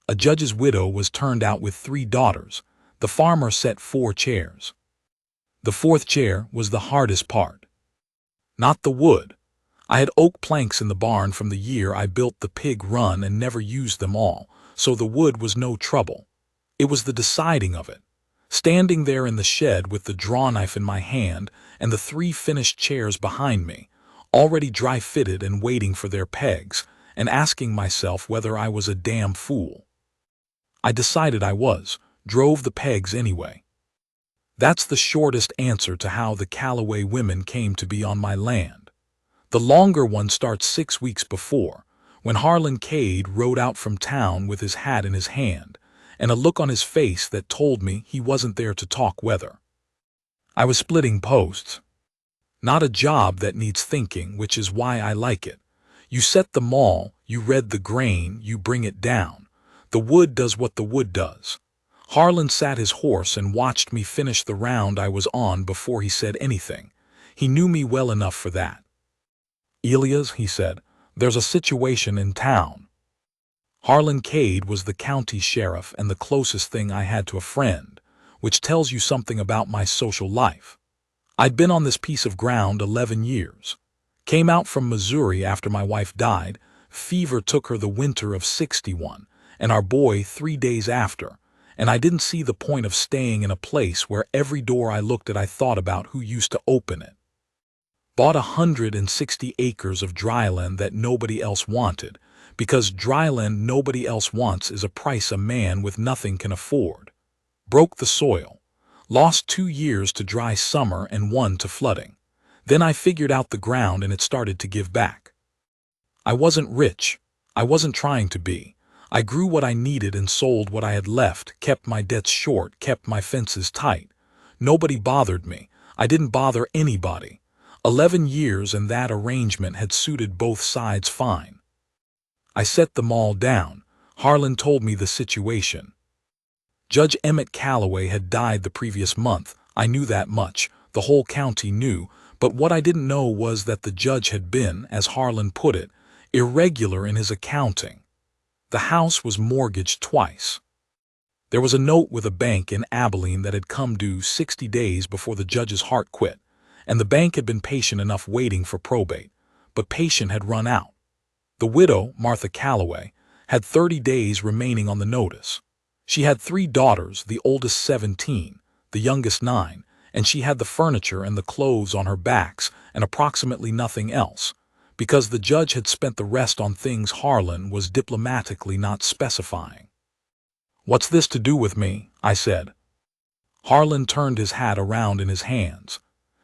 A judge's widow was turned out with 3 daughters. The farmer set 4 chairs. The 4th chair was the hardest part. Not the wood. I had oak planks in the barn from the year I built the pig run and never used them all, so the wood was no trouble. It was the deciding of it. Standing there in the shed with the draw knife in my hand and the 3 finished chairs behind me, already dry-fitted and waiting for their pegs, and asking myself whether I was a damn fool. I decided I was, drove the pegs anyway. That's the shortest answer to how the Callaway women came to be on my land. The longer one starts 6 weeks before, when Harlan Cade rode out from town with his hat in his hand, and a look on his face that told me he wasn't there to talk weather. I was splitting posts. Not a job that needs thinking, which is why I like it. You set the maul, you red the grain, you bring it down. The wood does what the wood does. Harlan sat his horse and watched me finish the round I was on before he said anything. He knew me well enough for that. "Elias," he said, "there's a situation in town." Harlan Cade was the county sheriff and the closest thing I had to a friend, which tells you something about my social life. I'd been on this piece of ground 11 years. Came out from Missouri after my wife died. Fever took her the winter of '61, and our boy 3 days after, and I didn't see the point of staying in a place where every door I looked at I thought about who used to open it. Bought 160 acres of dryland that nobody else wanted, because dryland nobody else wants is a price a man with nothing can afford. Broke the soil. Lost 2 years to dry summer and 1 to flooding. Then I figured out the ground and it started to give back. I wasn't rich. I wasn't trying to be. I grew what I needed and sold what I had left, kept my debts short, kept my fences tight. Nobody bothered me. I didn't bother anybody. 11 years and that arrangement had suited both sides fine. I set them all down. Harlan told me the situation. Judge Emmett Callaway had died the previous month. I knew that much. The whole county knew. But what I didn't know was that the judge had been, as Harlan put it, irregular in his accounting. The house was mortgaged twice. There was a note with a bank in Abilene that had come due 60 days before the judge's heart quit, and the bank had been patient enough waiting for probate, but patient had run out. The widow, Martha Callaway, had 30 days remaining on the notice. She had 3 daughters, the oldest 17, the youngest 9, and she had the furniture and the clothes on her backs and approximately nothing else, because the judge had spent the rest on things Harlan was diplomatically not specifying. "What's this to do with me?" I said. Harlan turned his hat around in his hands.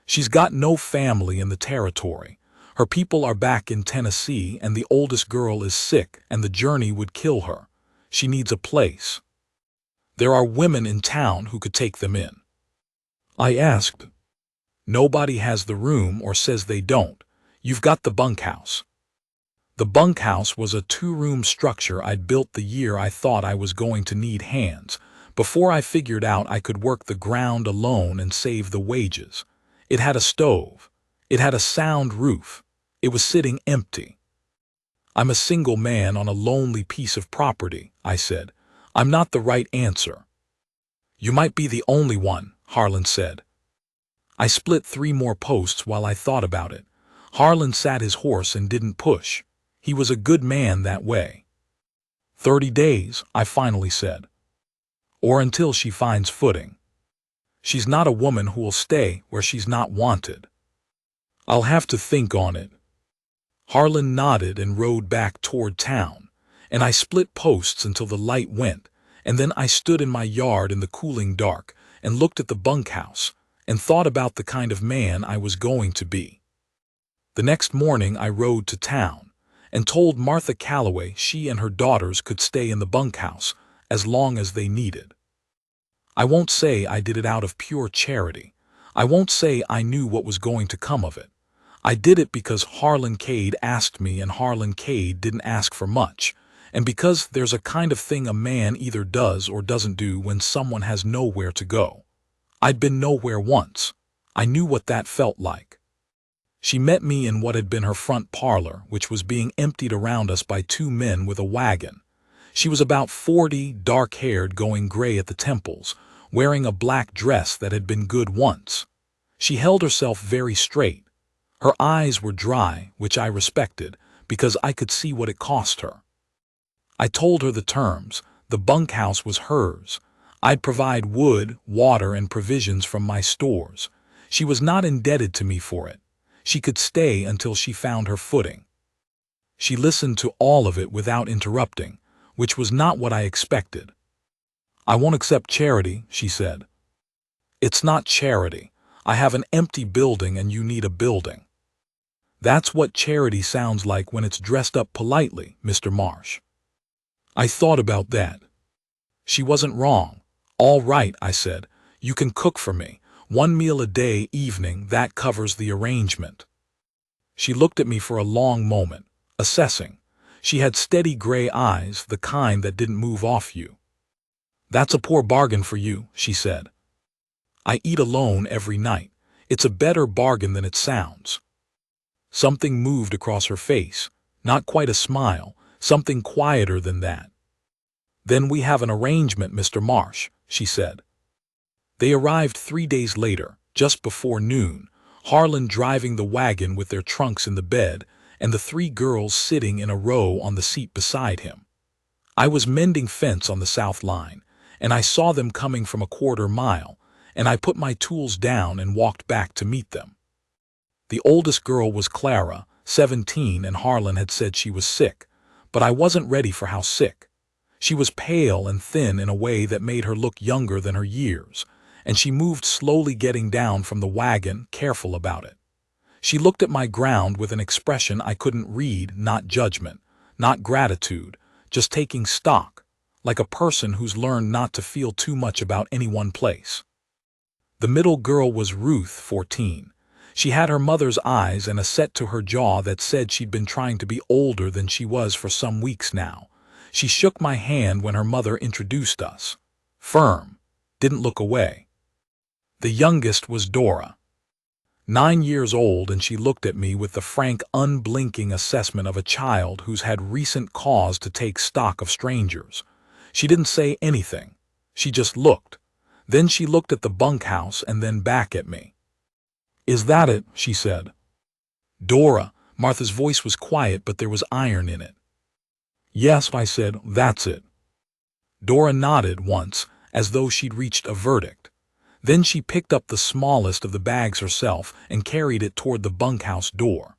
"She's got no family in the territory. Her people are back in Tennessee and the oldest girl is sick and the journey would kill her. She needs a place. There are women in town who could take them in." I asked. "Nobody has the room or says they don't. You've got the bunkhouse." The bunkhouse was a 2-room structure I'd built the year I thought I was going to need hands, before I figured out I could work the ground alone and save the wages. It had a stove. It had a sound roof. It was sitting empty. "I'm a single man on a lonely piece of property," I said. "I'm not the right answer." "You might be the only one," Harlan said. I split 3 more posts while I thought about it. Harlan sat his horse and didn't push. He was a good man that way. 30 days, I finally said. Or until she finds footing. She's not a woman who will stay where she's not wanted. I'll have to think on it. Harlan nodded and rode back toward town, and I split posts until the light went, and then I stood in my yard in the cooling dark and looked at the bunkhouse and thought about the kind of man I was going to be. The next morning I rode to town and told Martha Callaway she and her daughters could stay in the bunkhouse as long as they needed. I won't say I did it out of pure charity. I won't say I knew what was going to come of it. I did it because Harlan Cade asked me and Harlan Cade didn't ask for much, and because there's a kind of thing a man either does or doesn't do when someone has nowhere to go. I'd been nowhere once. I knew what that felt like. She met me in what had been her front parlor, which was being emptied around us by 2 men with a wagon. She was about 40, dark-haired, going gray at the temples, wearing a black dress that had been good once. She held herself very straight. Her eyes were dry, which I respected, because I could see what it cost her. I told her the terms. The bunkhouse was hers. I'd provide wood, water, and provisions from my stores. She was not indebted to me for it. She could stay until she found her footing. She listened to all of it without interrupting, which was not what I expected. "I won't accept charity," she said. "It's not charity. I have an empty building and you need a building." "That's what charity sounds like when it's dressed up politely, Mr. Marsh." I thought about that. She wasn't wrong. "All right," I said. "You can cook for me. 1 meal a day, evening, that covers the arrangement." She looked at me for a long moment, assessing. She had steady gray eyes, the kind that didn't move off you. "That's a poor bargain for you," she said. "I eat alone every night. It's a better bargain than it sounds." Something moved across her face, not quite a smile, something quieter than that. "Then we have an arrangement, Mr. Marsh," she said. They arrived 3 days later, just before noon, Harlan driving the wagon with their trunks in the bed, and the 3 girls sitting in a row on the seat beside him. I was mending fence on the south line, and I saw them coming from a 1/4 mile, and I put my tools down and walked back to meet them. The oldest girl was Clara, 17, and Harlan had said she was sick, but I wasn't ready for how sick. She was pale and thin in a way that made her look younger than her years, and she moved slowly, getting down from the wagon, careful about it. She looked at my ground with an expression I couldn't read, not judgment, not gratitude, just taking stock, like a person who's learned not to feel too much about any one place. The middle girl was Ruth, 14. She had her mother's eyes and a set to her jaw that said she'd been trying to be older than she was for some weeks now. She shook my hand when her mother introduced us. Firm. Didn't look away. The youngest was Dora. 9 years old, and she looked at me with the frank, unblinking assessment of a child who's had recent cause to take stock of strangers. She didn't say anything. She just looked. Then she looked at the bunkhouse and then back at me. "Is that it?" she said. "Dora." Martha's voice was quiet, but there was iron in it. "Yes," I said, "that's it." Dora nodded once, as though she'd reached a verdict. Then she picked up the smallest of the bags herself and carried it toward the bunkhouse door.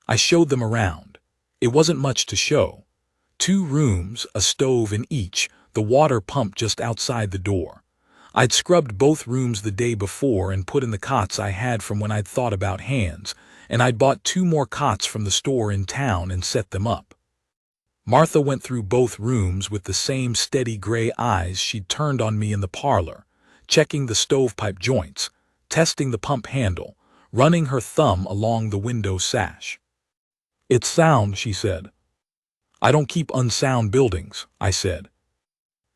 I showed them around. It wasn't much to show. 2 rooms, a stove in each, the water pump just outside the door. I'd scrubbed both rooms the day before and put in the cots I had from when I'd thought about hands, and I'd bought 2 more cots from the store in town and set them up. Martha went through both rooms with the same steady gray eyes she'd turned on me in the parlor, checking the stovepipe joints, testing the pump handle, running her thumb along the window sash. "It's sound," she said. "I don't keep unsound buildings," I said.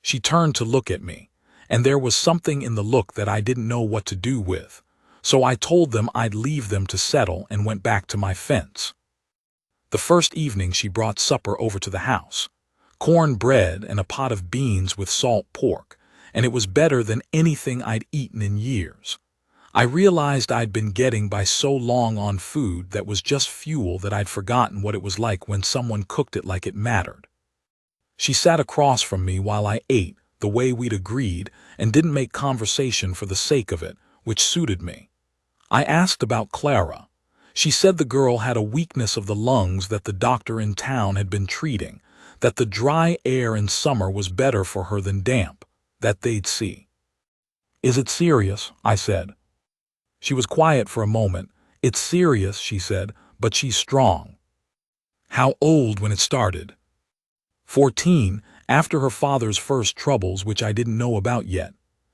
She turned to look at me, and there was something in the look that I didn't know what to do with, so I told them I'd leave them to settle and went back to my fence. The first evening she brought supper over to the house, corn bread and a pot of beans with salt pork, and it was better than anything I'd eaten in years. I realized I'd been getting by so long on food that was just fuel that I'd forgotten what it was like when someone cooked it like it mattered. She sat across from me while I ate, the way we'd agreed, and didn't make conversation for the sake of it, which suited me. I asked about Clara. She said the girl had a weakness of the lungs that the doctor in town had been treating, that the dry air in summer was better for her than damp, that they'd see. "Is it serious?" I said. She was quiet for a moment. "It's serious," she said, "but she's strong." "How old when it started?" 14, after her father's first troubles, which I didn't know about yet.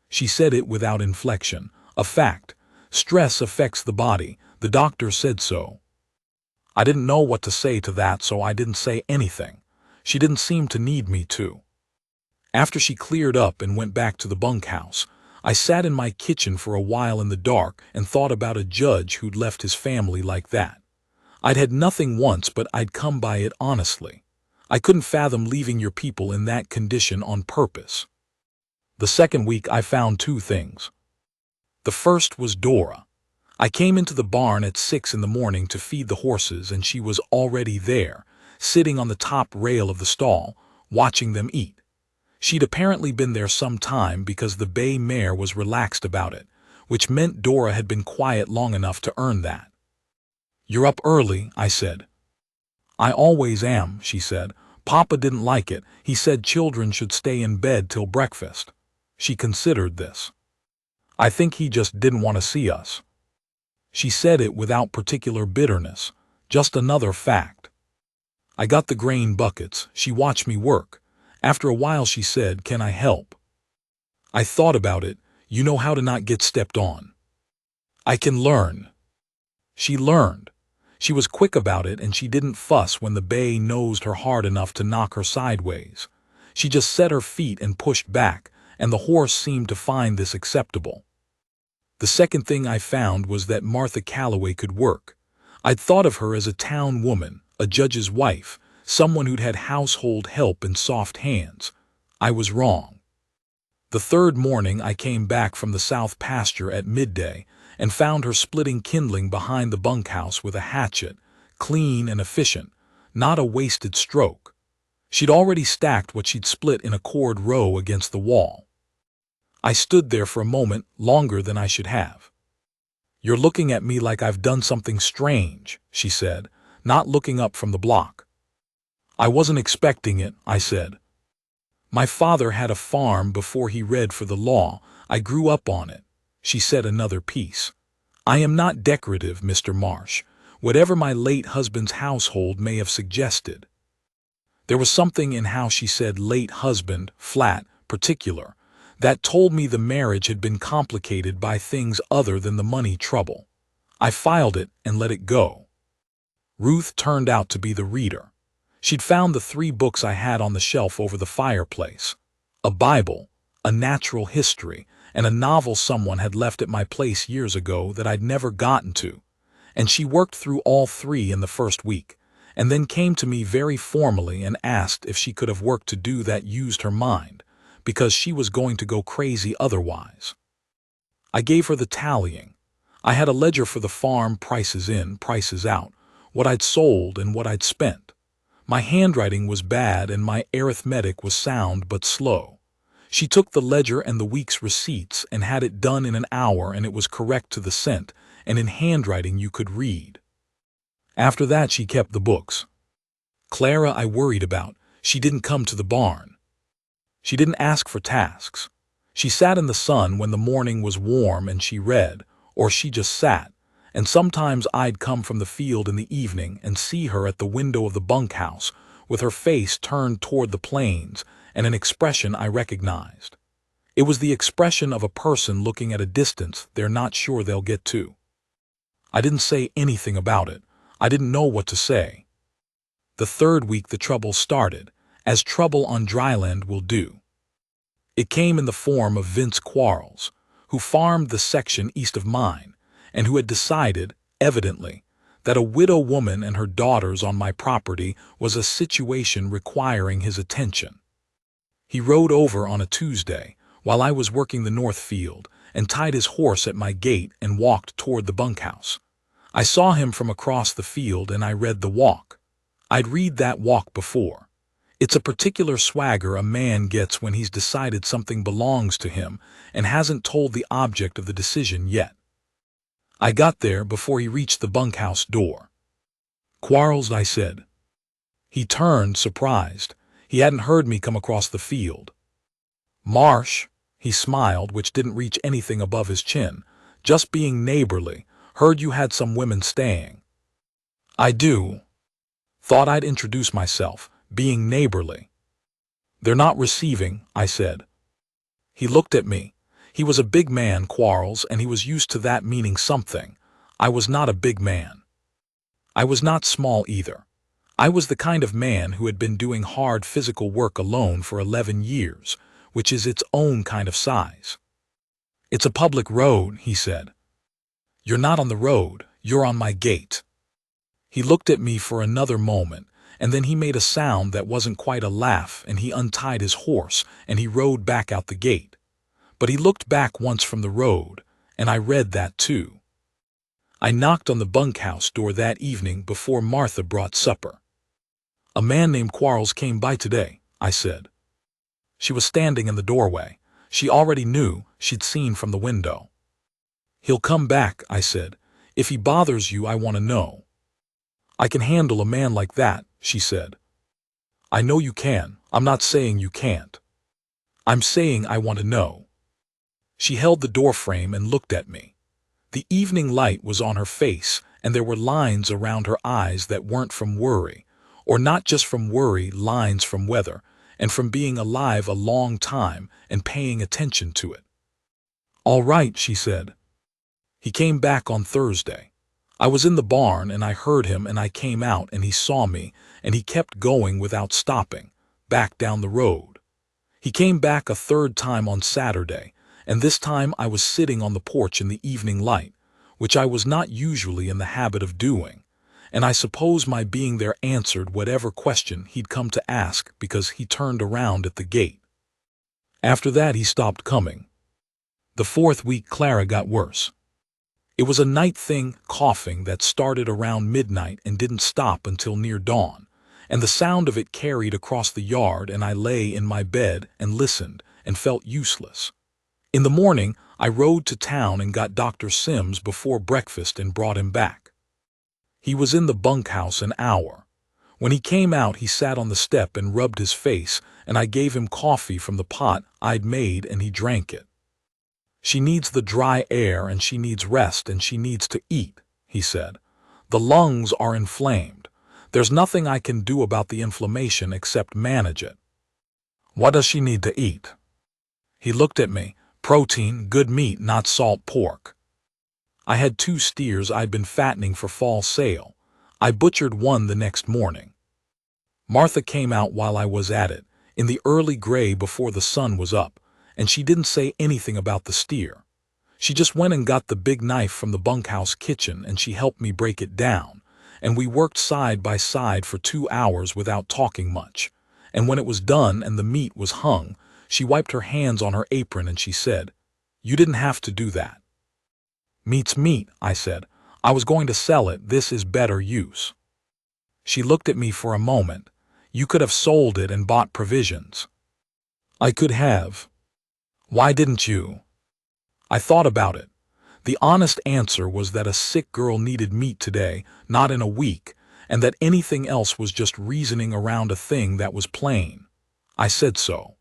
She said it without inflection. "A fact. Stress affects the body. The doctor said so." I didn't know what to say to that, so I didn't say anything. She didn't seem to need me to. After she cleared up and went back to the bunkhouse, I sat in my kitchen for a while in the dark and thought about a judge who'd left his family like that. I'd had nothing once, but I'd come by it honestly. I couldn't fathom leaving your people in that condition on purpose. The second week I found two things. The first was Dora. I came into the barn at 6 in the morning to feed the horses, and she was already there, sitting on the top rail of the stall, watching them eat. She'd apparently been there some time because the bay mare was relaxed about it, which meant Dora had been quiet long enough to earn that. "You're up early," I said. "I always am," she said. "Papa didn't like it. He said children should stay in bed till breakfast." She considered this. "I think he just didn't want to see us." She said it without particular bitterness, just another fact. I got the grain buckets. She watched me work. After a while she said, "Can I help?" I thought about it. "You know how to not get stepped on." "I can learn." She learned. She was quick about it, and she didn't fuss when the bay nosed her hard enough to knock her sideways. She just set her feet and pushed back, and the horse seemed to find this acceptable. The second thing I found was that Martha Calloway could work. I'd thought of her as a town woman, a judge's wife, someone who'd had household help and soft hands. I was wrong. The third morning I came back from the south pasture at midday and found her splitting kindling behind the bunkhouse with a hatchet, clean and efficient, not a wasted stroke. She'd already stacked what she'd split in a cord row against the wall. I stood there for a moment, longer than I should have. "You're looking at me like I've done something strange," she said, not looking up from the block. "I wasn't expecting it," I said. "My father had a farm before he read for the law. I grew up on it." She said another piece. "I am not decorative, Mr. Marsh, whatever my late husband's household may have suggested." There was something in how she said late husband, flat, particular, that told me the marriage had been complicated by things other than the money trouble. I filed it and let it go. Ruth turned out to be the reader. She'd found the 3 books I had on the shelf over the fireplace: a Bible, a natural history, and a novel someone had left at my place years ago that I'd never gotten to. And she worked through all 3 in the first week, and then came to me very formally and asked if she could have work to do that used her mind, because she was going to go crazy otherwise. I gave her the tallying. I had a ledger for the farm, prices in, prices out, what I'd sold and what I'd spent. My handwriting was bad and my arithmetic was sound but slow. She took the ledger and the week's receipts and had it done in an hour, and it was correct to the cent, and in handwriting you could read. After that she kept the books. Clara I worried about. She didn't come to the barn. She didn't ask for tasks. She sat in the sun when the morning was warm and she read, or she just sat, and sometimes I'd come from the field in the evening and see her at the window of the bunkhouse with her face turned toward the plains and an expression I recognized. It was the expression of a person looking at a distance they're not sure they'll get to. I didn't say anything about it. I didn't know what to say. The third week the trouble started, as trouble on dry land will do. It came in the form of Vince Quarles, who farmed the section east of mine, and who had decided, evidently, that a widow woman and her daughters on my property was a situation requiring his attention. He rode over on a Tuesday, while I was working the north field, and tied his horse at my gate and walked toward the bunkhouse. I saw him from across the field and I read the walk. I'd read that walk before. It's a particular swagger a man gets when he's decided something belongs to him and hasn't told the object of the decision yet. I got there before he reached the bunkhouse door. "Quarles," I said. He turned, surprised. He hadn't heard me come across the field. "Marsh," he smiled, which didn't reach anything above his chin. "Just being neighborly. Heard you had some women staying." "I do." Thought I'd introduce myself, being neighborly. "They're not receiving," I said. He looked at me. He was a big man, Quarles, and he was used to that meaning something. I was not a big man. I was not small either. I was the kind of man who had been doing hard physical work alone for 11 years, which is its own kind of size. "It's a public road," he said. "You're not on the road, you're on my gate." He looked at me for another moment, and then he made a sound that wasn't quite a laugh, and he untied his horse, and he rode back out the gate. But he looked back once from the road, and I read that too. I knocked on the bunkhouse door that evening before Martha brought supper. "A man named Quarles came by today," I said. She was standing in the doorway. She already knew, she'd seen from the window. "He'll come back," I said. "If he bothers you, I want to know." "I can handle a man like that," she said. "I know you can. I'm not saying you can't. I'm saying I want to know." She held the doorframe and looked at me. The evening light was on her face, and there were lines around her eyes that weren't from worry, or not just from worry, lines from weather, and from being alive a long time and paying attention to it. "All right," she said. "He came back on Thursday. I was in the barn and I heard him and I came out and he saw me and he kept going without stopping, back down the road. He came back a third time on Saturday, and this time I was sitting on the porch in the evening light, which I was not usually in the habit of doing, and I suppose my being there answered whatever question he'd come to ask because he turned around at the gate. After that he stopped coming. The fourth week Clara got worse. It was a night thing, coughing that started around midnight and didn't stop until near dawn, and the sound of it carried across the yard, and I lay in my bed and listened and felt useless. In the morning, I rode to town and got Dr. Sims before breakfast and brought him back. He was in the bunkhouse an hour. When he came out, he sat on the step and rubbed his face, and I gave him coffee from the pot I'd made and he drank it. "She needs the dry air and she needs rest and she needs to eat," he said. "The lungs are inflamed. There's nothing I can do about the inflammation except manage it." "What does she need to eat?" He looked at me. "Protein, good meat, not salt pork." I had 2 steers I'd been fattening for fall sale. I butchered one the next morning. Martha came out while I was at it, in the early gray before the sun was up, and she didn't say anything about the steer. She just went and got the big knife from the bunkhouse kitchen and she helped me break it down, and we worked side by side for 2 hours without talking much, and when it was done and the meat was hung, she wiped her hands on her apron and she said, "You didn't have to do that." "Meat's meat," I said. "I was going to sell it. This is better use." She looked at me for a moment. "You could have sold it and bought provisions." "I could have." "Why didn't you?" I thought about it. The honest answer was that a sick girl needed meat today, not in a week, and that anything else was just reasoning around a thing that was plain. I said so.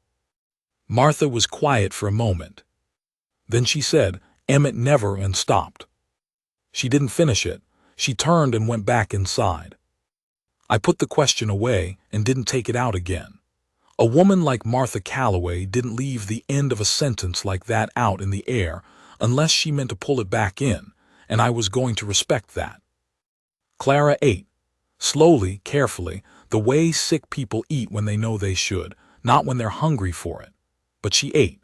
Martha was quiet for a moment. Then she said, "Emmett never," and stopped. She didn't finish it. She turned and went back inside. I put the question away and didn't take it out again. A woman like Martha Calloway didn't leave the end of a sentence like that out in the air unless she meant to pull it back in, and I was going to respect that. Clara ate. Slowly, carefully, the way sick people eat when they know they should, not when they're hungry for it. But she ate.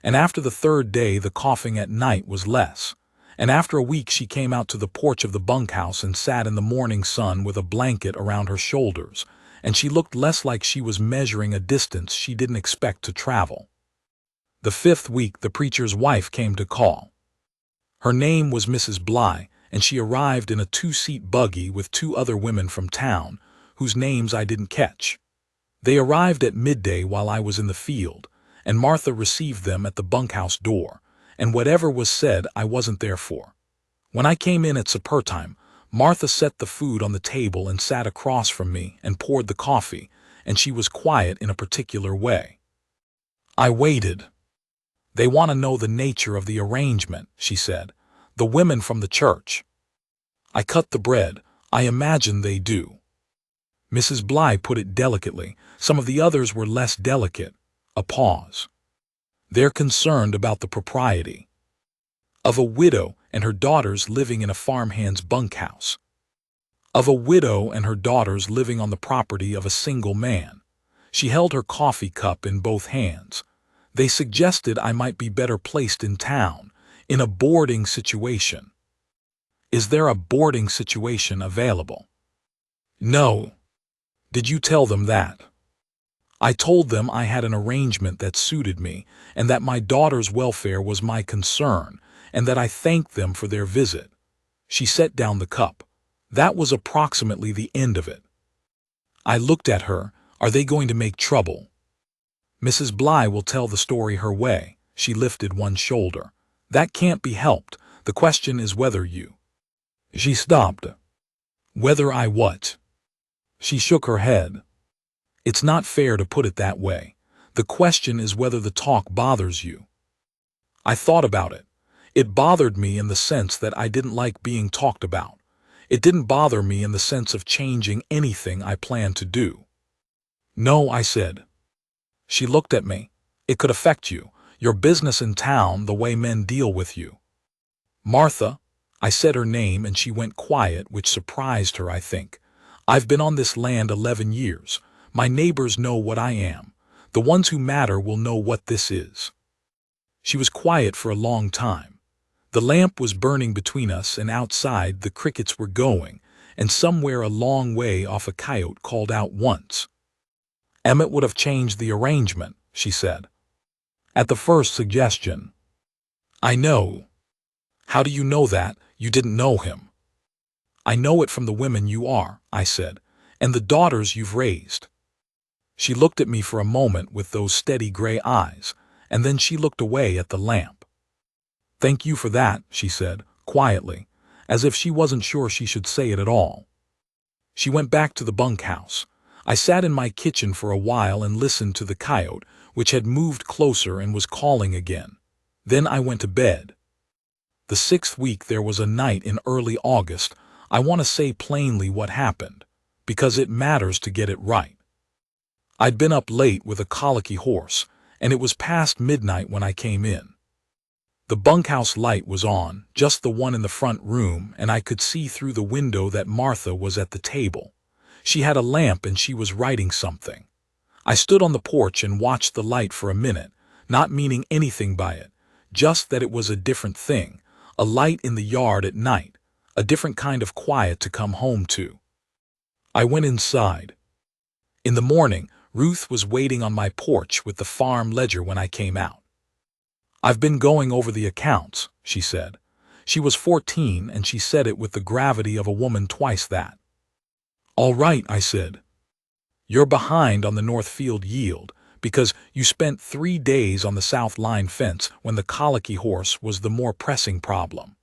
And after the 3rd day, the coughing at night was less. And after a week, she came out to the porch of the bunkhouse and sat in the morning sun with a blanket around her shoulders, and she looked less like she was measuring a distance she didn't expect to travel. The 5th week, the preacher's wife came to call. Her name was Mrs. Bly, and she arrived in a 2-seat buggy with 2 other women from town, whose names I didn't catch. They arrived at midday while I was in the field, and Martha received them at the bunkhouse door, and whatever was said I wasn't there for. When I came in at supper time, Martha set the food on the table and sat across from me and poured the coffee, and she was quiet in a particular way. I waited. "They want to know the nature of the arrangement," she said. "The women from the church." I cut the bread. "I imagine they do." Mrs. Bly put it delicately. Some of the others were less delicate. A pause. "They're concerned about the propriety of a widow and her daughters living in a farmhand's bunkhouse. Of a widow and her daughters living on the property of a single man." She held her coffee cup in both hands. "They suggested I might be better placed in town, in a boarding situation." "Is there a boarding situation available?" "No." Did you tell them that? I told them I had an arrangement that suited me, and that my daughter's welfare was my concern, and that I thanked them for their visit. She set down the cup. That was approximately the end of it. I looked at her. Are they going to make trouble? Mrs. Bly will tell the story her way. She lifted one shoulder. That can't be helped. The question is whether you... She stopped. Whether I what? She shook her head. It's not fair to put it that way. The question is whether the talk bothers you. I thought about it. It bothered me in the sense that I didn't like being talked about. It didn't bother me in the sense of changing anything I planned to do. No, I said. She looked at me. It could affect you, your business in town, the way men deal with you. Martha, I said her name and she went quiet, which surprised her, I think. I've been on this land 11 years. My neighbors know what I am. The ones who matter will know what this is. She was quiet for a long time. The lamp was burning between us, and outside the crickets were going, and somewhere a long way off a coyote called out once. Emmett would have changed the arrangement, she said. At the first suggestion. I know. How do you know that? You didn't know him. I know it from the women you are, I said, and the daughters you've raised. She looked at me for a moment with those steady gray eyes, and then she looked away at the lamp. Thank you for that, she said, quietly, as if she wasn't sure she should say it at all. She went back to the bunkhouse. I sat in my kitchen for a while and listened to the coyote, which had moved closer and was calling again. Then I went to bed. The 6th week there was a night in early August. I want to say plainly what happened, because it matters to get it right. I'd been up late with a colicky horse, and it was past midnight when I came in. The bunkhouse light was on, just the one in the front room, and I could see through the window that Martha was at the table. She had a lamp and she was writing something. I stood on the porch and watched the light for a minute, not meaning anything by it, just that it was a different thing, a light in the yard at night, a different kind of quiet to come home to. I went inside. In the morning, Ruth was waiting on my porch with the farm ledger when I came out. I've been going over the accounts, she said. She was 14 and she said it with the gravity of a woman twice that. All right, I said. You're behind on the Northfield yield because you spent 3 days on the south line fence when the colicky horse was the more pressing problem.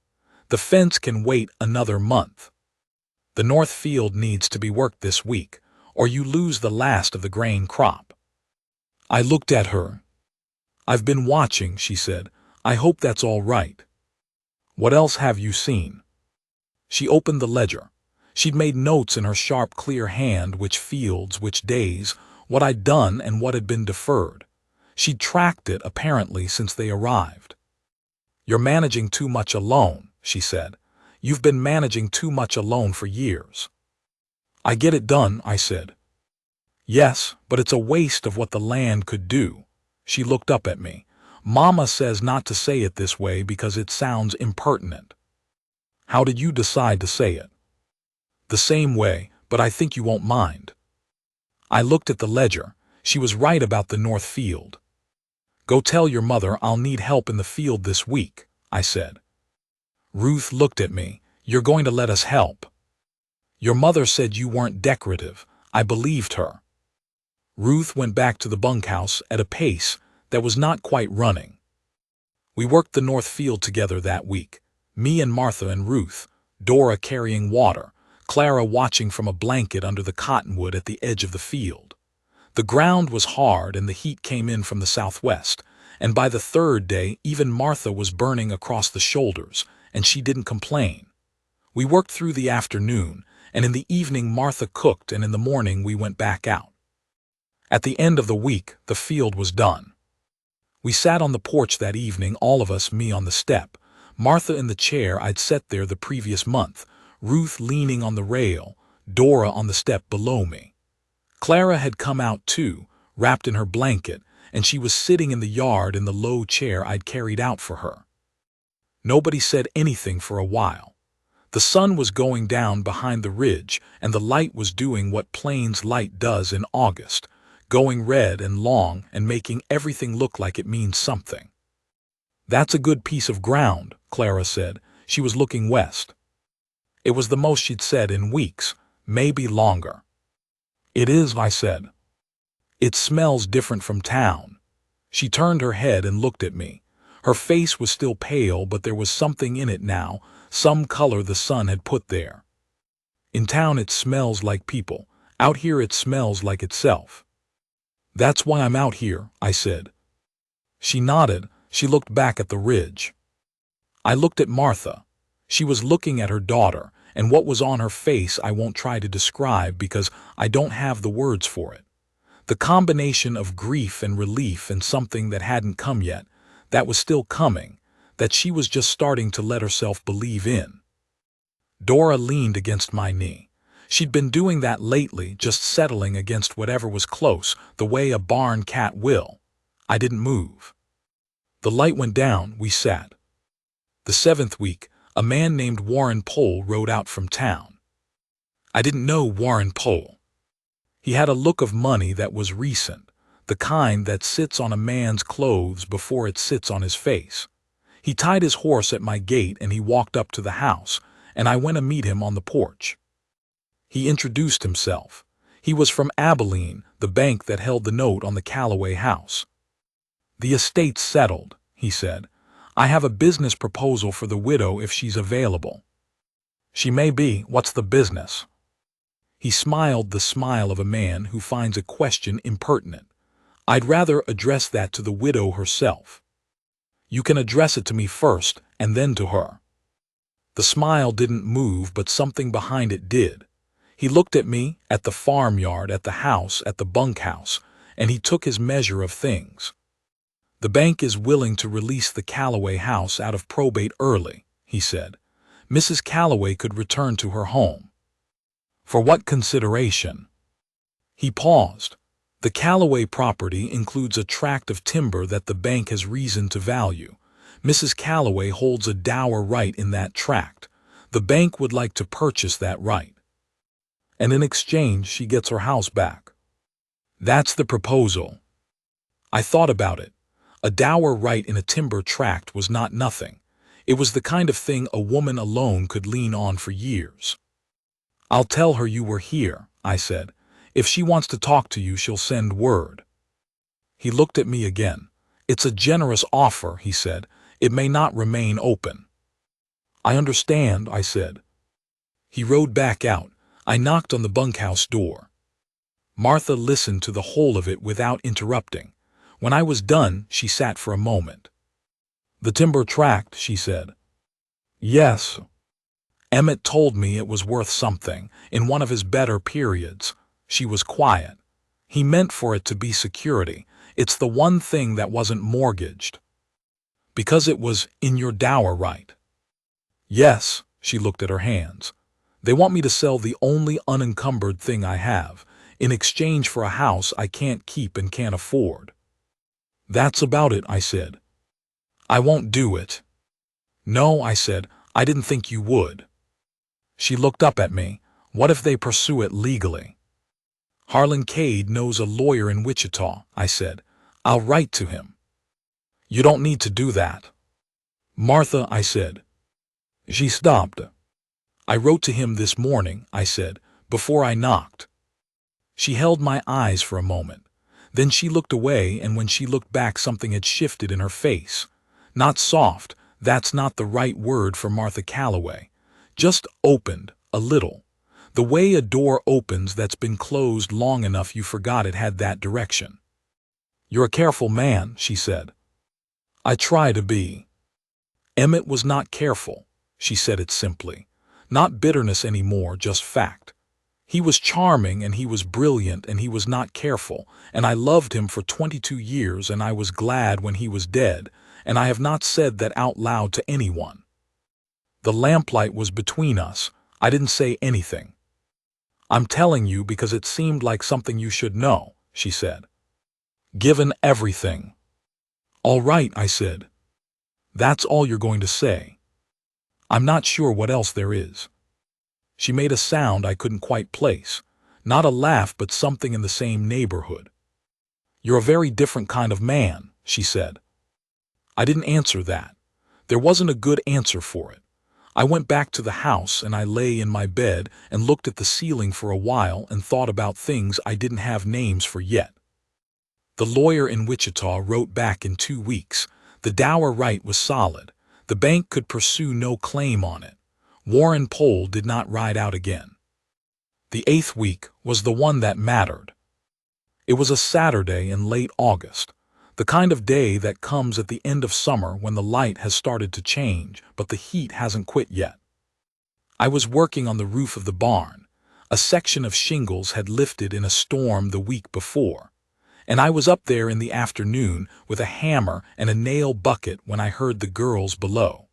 The fence can wait another month. The Northfield needs to be worked this week, or you lose the last of the grain crop. I looked at her. I've been watching, she said. I hope that's all right. What else have you seen? She opened the ledger. She'd made notes in her sharp, clear hand, which fields, which days, what I'd done and what had been deferred. She'd tracked it, apparently, since they arrived. You're managing too much alone, she said. You've been managing too much alone for years. I get it done, I said. Yes, but it's a waste of what the land could do. She looked up at me. Mama says not to say it this way because it sounds impertinent. How did you decide to say it? The same way, but I think you won't mind. I looked at the ledger. She was right about the Northfield. Go tell your mother I'll need help in the field this week, I said. Ruth looked at me. You're going to let us help? Your mother said you weren't decorative. I believed her. Ruth went back to the bunkhouse at a pace that was not quite running. We worked the Northfield together that week, me and Martha and Ruth, Dora carrying water, Clara watching from a blanket under the cottonwood at the edge of the field. The ground was hard and the heat came in from the southwest, and by the 3rd day even Martha was burning across the shoulders, and she didn't complain. We worked through the afternoon, and in the evening Martha cooked, and in the morning we went back out. At the end of the week, the field was done. We sat on the porch that evening, all of us, me on the step, Martha in the chair I'd set there the previous month, Ruth leaning on the rail, Dora on the step below me. Clara had come out too, wrapped in her blanket, and she was sitting in the yard in the low chair I'd carried out for her. Nobody said anything for a while. The sun was going down behind the ridge, and the light was doing what plains light does in August, going red and long and making everything look like it means something. "That's a good piece of ground," Clara said. She was looking west. It was the most she'd said in weeks, maybe longer. "It is," I said. "It smells different from town." She turned her head and looked at me. Her face was still pale, but there was something in it now, some color the sun had put there. "In town it smells like people. Out here it smells like itself." "That's why I'm out here," I said. She nodded. She looked back at the ridge. I looked at Martha. She was looking at her daughter, and what was on her face I won't try to describe because I don't have the words for it. The combination of grief and relief and something that hadn't come yet, that was still coming, that she was just starting to let herself believe in. Dora leaned against my knee. She'd been doing that lately, just settling against whatever was close, the way a barn cat will. I didn't move. The light went down, we sat. The 7th week, a man named Warren Pohl rode out from town. I didn't know Warren Pohl. He had a look of money that was recent, the kind that sits on a man's clothes before it sits on his face. He tied his horse at my gate and he walked up to the house, and I went to meet him on the porch. He introduced himself. He was from Abilene, the bank that held the note on the Calloway house. "The estate's settled," he said. "I have a business proposal for the widow if she's available." "She may be. What's the business?" He smiled the smile of a man who finds a question impertinent. "I'd rather address that to the widow herself." "You can address it to me first, and then to her." The smile didn't move, but something behind it did. He looked at me, at the farmyard, at the house, at the bunkhouse, and he took his measure of things. "The bank is willing to release the Calloway house out of probate early," he said. "Mrs. Calloway could return to her home." "For what consideration?" He paused. "The Calloway property includes a tract of timber that the bank has reason to value. Mrs. Calloway holds a dower right in that tract. The bank would like to purchase that right. And in exchange, she gets her house back." "That's the proposal." I thought about it. A dower right in a timber tract was not nothing. It was the kind of thing a woman alone could lean on for years. "I'll tell her you were here," I said. "If she wants to talk to you, she'll send word." He looked at me again. "It's a generous offer," he said. "It may not remain open." "I understand," I said. He rode back out. I knocked on the bunkhouse door. Martha listened to the whole of it without interrupting. When I was done, she sat for a moment. "The timber tract," she said. "Yes. Emmett told me it was worth something, in one of his better periods." She was quiet. "He meant for it to be security. It's the one thing that wasn't mortgaged." "Because it was in your dower right." "Yes." She looked at her hands. "They want me to sell the only unencumbered thing I have, in exchange for a house I can't keep and can't afford." "That's about it," I said. "I won't do it." "No," I said. "I didn't think you would." She looked up at me. "What if they pursue it legally?" "Harlan Cade knows a lawyer in Wichita," I said. "I'll write to him." "You don't need to do that." "Martha," I said. She stopped. "I wrote to him this morning," I said, "before I knocked." She held my eyes for a moment. Then she looked away, and when she looked back something had shifted in her face. Not soft, that's not the right word for Martha Calloway. Just opened, a little. The way a door opens that's been closed long enough you forgot it had that direction. "You're a careful man," she said. "I try to be." "Emmett was not careful." She said it simply. Not bitterness anymore, just fact. "He was charming and he was brilliant and he was not careful, and I loved him for 22 years and I was glad when he was dead, and I have not said that out loud to anyone. The lamplight was between us. I didn't say anything." "I'm telling you because it seemed like something you should know," she said. "Given everything." "All right," I said. "That's all you're going to say?" I'm not sure what else there is. She made a sound I couldn't quite place. Not a laugh, but something in the same neighborhood. You're a very different kind of man, she said. I didn't answer that. There wasn't a good answer for it. I went back to the house and I lay in my bed and looked at the ceiling for a while and thought about things I didn't have names for yet. The lawyer in Wichita wrote back in 2 weeks. The dower right was solid. The bank could pursue no claim on it. Warren Pohl did not ride out again. The 8th week was the one that mattered. It was a Saturday in late August, the kind of day that comes at the end of summer when the light has started to change, but the heat hasn't quit yet. I was working on the roof of the barn. A section of shingles had lifted in a storm the week before, and I was up there in the afternoon with a hammer and a nail bucket when I heard the girls below.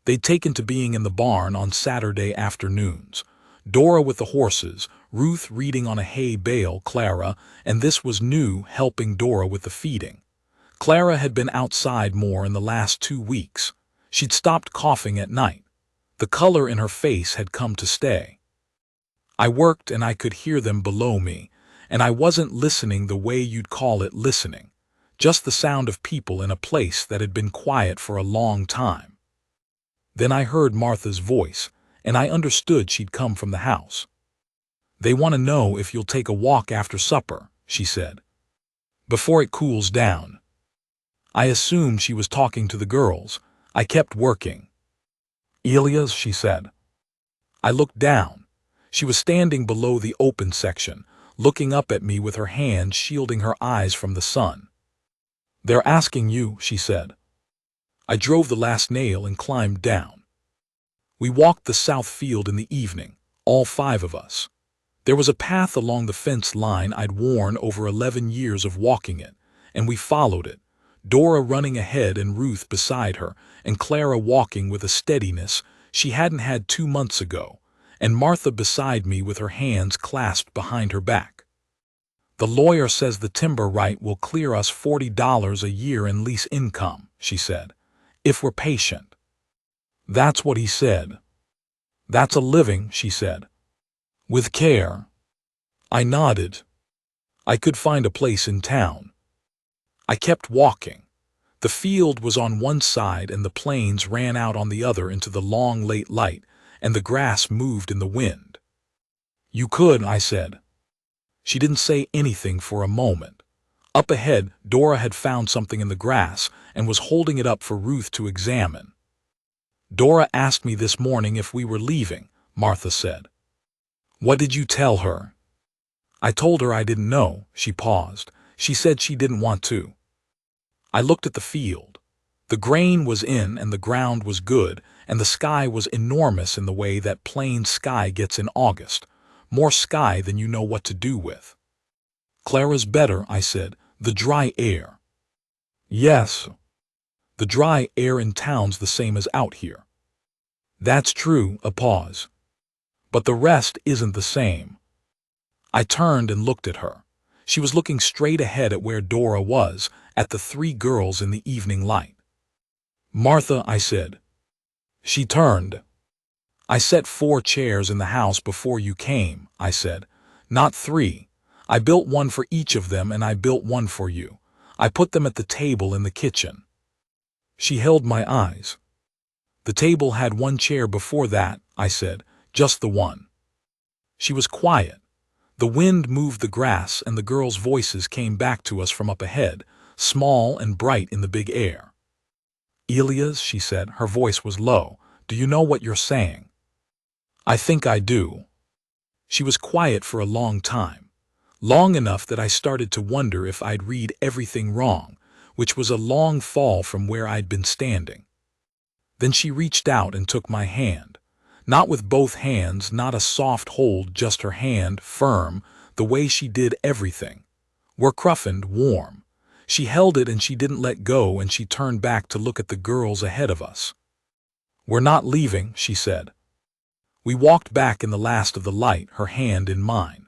They'd taken to being in the barn on Saturday afternoons. Dora with the horses, Ruth reading on a hay bale, Clara, and this was new, helping Dora with the feeding. Clara had been outside more in the last 2 weeks. She'd stopped coughing at night. The color in her face had come to stay. I worked and I could hear them below me, and I wasn't listening the way you'd call it listening, just the sound of people in a place that had been quiet for a long time. Then I heard Martha's voice, and I understood she'd come from the house. They want to know if you'll take a walk after supper, she said, before it cools down. I assumed she was talking to the girls. I kept working. Elias, she said. I looked down. She was standing below the open section, looking up at me with her hand shielding her eyes from the sun. They're asking you, she said. I drove the last nail and climbed down. We walked the south field in the evening, all 5 of us. There was a path along the fence line I'd worn over 11 years of walking it, and we followed it, Dora running ahead and Ruth beside her, and Clara walking with a steadiness she hadn't had 2 months ago, and Martha beside me with her hands clasped behind her back. The lawyer says the timber right will clear us $40 a year in lease income, she said, if we're patient. That's what he said. That's a living, she said. With care. I nodded. I could find a place in town. I kept walking. The field was on one side and the plains ran out on the other into the long late light, and the grass moved in the wind. You could, I said. She didn't say anything for a moment. Up ahead, Dora had found something in the grass and was holding it up for Ruth to examine. Dora asked me this morning if we were leaving, Martha said. What did you tell her? I told her I didn't know. She paused. She said she didn't want to. I looked at the field. The grain was in and the ground was good, and the sky was enormous in the way that plain sky gets in August, more sky than you know what to do with. Clara's better, I said, the dry air. Yes. The dry air in town's the same as out here. That's true, a pause. But the rest isn't the same. I turned and looked at her. She was looking straight ahead at where Dora was, at the 3 girls in the evening light. Martha, I said. She turned. I set 4 chairs in the house before you came, I said. Not 3. I built one for each of them and I built one for you. I put them at the table in the kitchen. She held my eyes. The table had 1 chair before that, I said, just the one. She was quiet. The wind moved the grass and the girls' voices came back to us from up ahead, small and bright in the big air. Elias, she said, her voice was low, do you know what you're saying? I think I do. She was quiet for a long time, long enough that I started to wonder if I'd read everything wrong, which was a long fall from where I'd been standing. Then she reached out and took my hand. Not with both hands, not a soft hold, just her hand, firm, the way she did everything. We're cruffined, warm. She held it and she didn't let go, and she turned back to look at the girls ahead of us. We're not leaving, she said. We walked back in the last of the light, her hand in mine.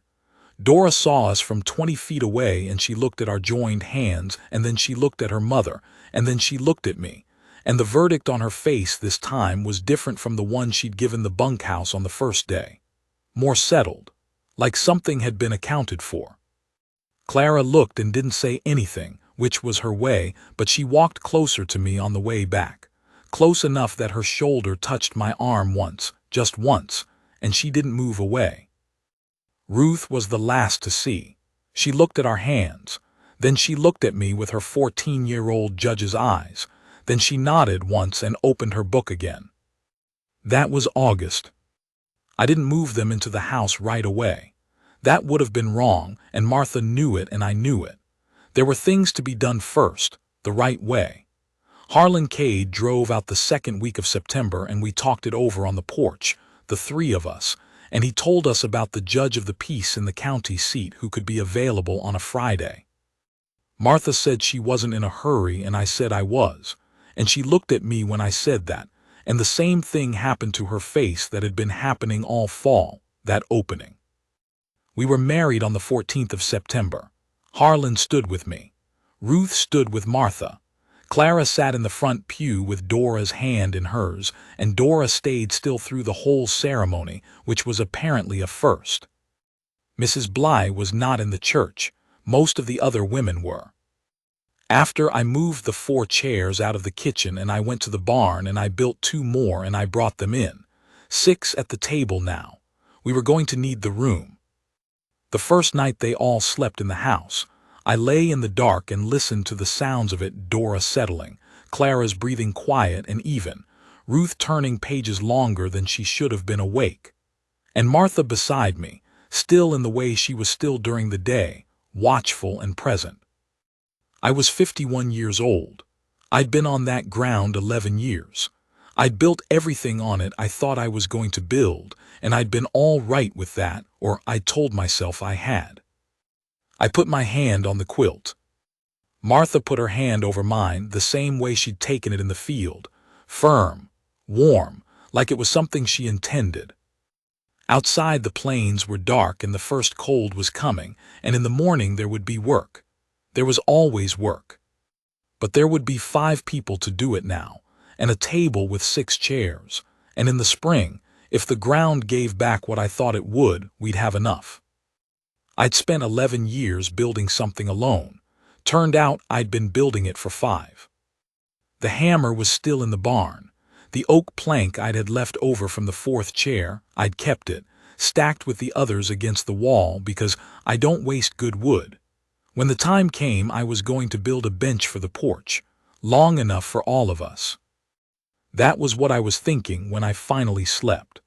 Dora saw us from 20 feet away and she looked at our joined hands, and then she looked at her mother, and then she looked at me, and the verdict on her face this time was different from the one she'd given the bunkhouse on the first day. More settled, like something had been accounted for. Clara looked and didn't say anything, which was her way, but she walked closer to me on the way back, close enough that her shoulder touched my arm once, just once, and she didn't move away. Ruth was the last to see. She looked at our hands. Then she looked at me with her 14-year-old judge's eyes. Then she nodded once and opened her book again. That was August. I didn't move them into the house right away. That would have been wrong, and Martha knew it and I knew it. There were things to be done first, the right way. Harlan Cade drove out the second week of September and we talked it over on the porch, the three of us, and he told us about the judge of the peace in the county seat who could be available on a Friday. Martha said she wasn't in a hurry and I said I was, and she looked at me when I said that, and the same thing happened to her face that had been happening all fall, that opening. We were married on the 14th of September. Harlan stood with me. Ruth stood with Martha. Clara sat in the front pew with Dora's hand in hers, and Dora stayed still through the whole ceremony, which was apparently a first. Mrs. Bly was not in the church. Most of the other women were. After I moved the 4 chairs out of the kitchen and I went to the barn and I built 2 more and I brought them in. 6 at the table now. We were going to need the room. The first night they all slept in the house. I lay in the dark and listened to the sounds of it, Dora settling, Clara's breathing quiet and even, Ruth turning pages longer than she should have been awake. And Martha beside me, still in the way she was still during the day, watchful and present. I was 51 years old. I'd been on that ground 11 years. I'd built everything on it I thought I was going to build, and I'd been all right with that, or I told myself I had. I put my hand on the quilt. Martha put her hand over mine the same way she'd taken it in the field, firm, warm, like it was something she intended. Outside the plains were dark and the first cold was coming, and in the morning there would be work. There was always work. But there would be 5 people to do it now, and a table with 6 chairs, and in the spring, if the ground gave back what I thought it would, we'd have enough. I'd spent 11 years building something alone. Turned out I'd been building it for 5. The hammer was still in the barn. The oak plank I'd had left over from the 4th chair, I'd kept it, stacked with the others against the wall because I don't waste good wood. When the time came, I was going to build a bench for the porch, long enough for all of us. That was what I was thinking when I finally slept.